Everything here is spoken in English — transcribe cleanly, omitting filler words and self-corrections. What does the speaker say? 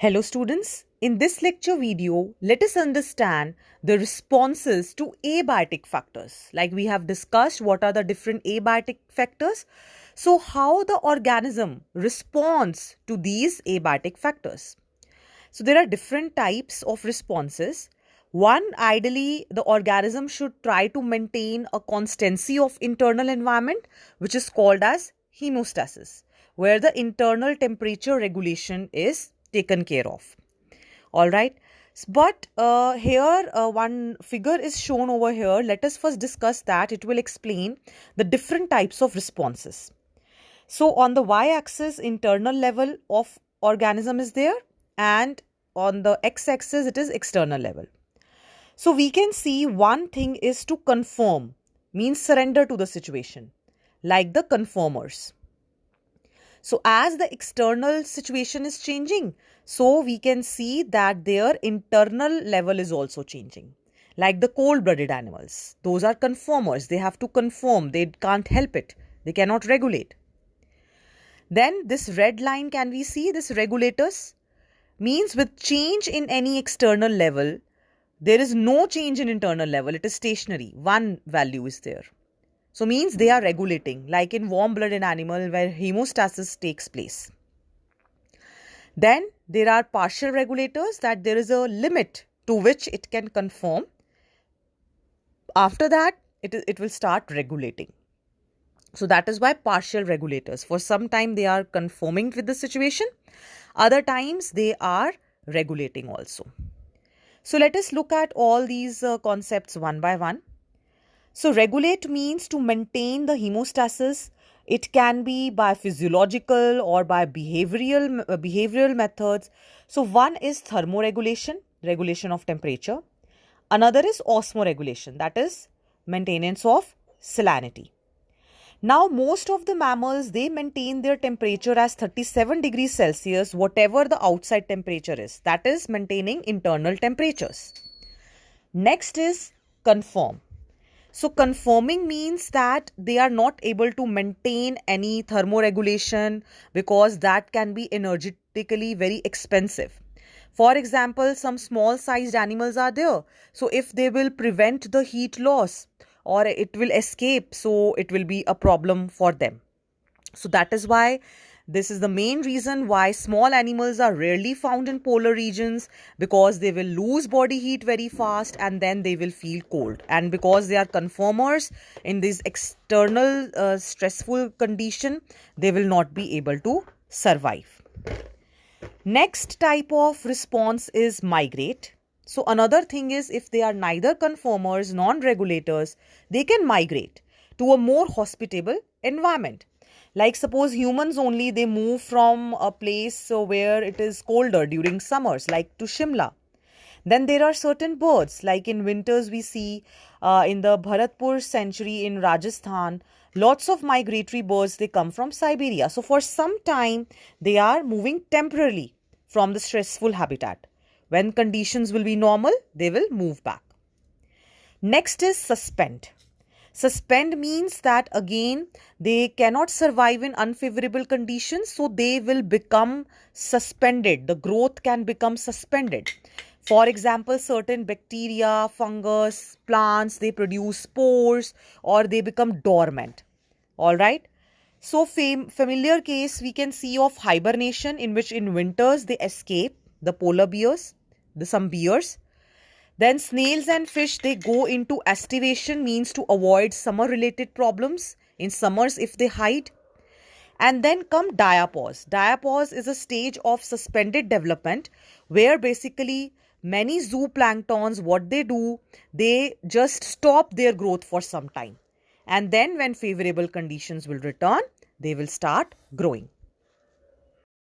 Hello students, in this lecture video, let us understand the responses to abiotic factors. Like we have discussed what are the different abiotic factors. So how the organism responds to these abiotic factors. So there are different types of responses. One, ideally, the organism should try to maintain a constancy of internal environment, which is called as hemostasis, where the internal temperature regulation is taken care of. All right. But here one figure is shown over here. Let us first discuss that. It will explain the different types of responses. So on the y-axis, internal level of organism is there, and on the x-axis, it is external level. So we can see one thing is to conform, means surrender to the situation, like the conformers. So as the external situation is changing, so we can see that their internal level is also changing. Like the cold-blooded animals, those are conformers. They have to conform. They can't help it. They cannot regulate. Then this red line, can we see this regulators? Means with change in any external level, there is no change in internal level. It is stationary. One value is there. So means they are regulating, like in warm-blooded animal where hemostasis takes place. Then there are partial regulators, that there is a limit to which it can conform. After that, it will start regulating. So that is why partial regulators. For some time they are conforming with the situation. Other times they are regulating also. So let us look at all these concepts one by one. So regulate means to maintain the hemostasis. It can be by physiological or by behavioral methods. So one is thermoregulation, regulation of temperature. Another is osmoregulation, that is maintenance of salinity. Now most of the mammals, they maintain their temperature as 37 degrees Celsius, whatever the outside temperature is. That is maintaining internal temperatures. Next is conform. So conforming means that they are not able to maintain any thermoregulation because that can be energetically very expensive. For example, some small sized animals are there. So if they will prevent the heat loss or it will escape, so it will be a problem for them. So that is why this is the main reason why small animals are rarely found in polar regions, because they will lose body heat very fast and then they will feel cold. And because they are conformers in this external stressful condition, they will not be able to survive. Next type of response is migrate. So another thing is, if they are neither conformers, non-regulators, they can migrate to a more hospitable environment. Like suppose humans only, they move from a place where it is colder during summers, like to Shimla. Then there are certain birds, like in winters we see in the Bharatpur sanctuary in Rajasthan, lots of migratory birds, they come from Siberia. So for some time, they are moving temporarily from the stressful habitat. When conditions will be normal, they will move back. Next is suspend. Suspend means that again, they cannot survive in unfavorable conditions, so they will become suspended. The growth can become suspended. For example, certain bacteria, fungus, plants, they produce spores or they become dormant. All right. So familiar case we can see of hibernation, in which in winters they escape, the polar bears, some bears. Then snails and fish, they go into aestivation, means to avoid summer related problems in summers if they hide. And then come diapause. Diapause is a stage of suspended development where basically many zooplanktons, what they do, they just stop their growth for some time. And then when favorable conditions will return, they will start growing.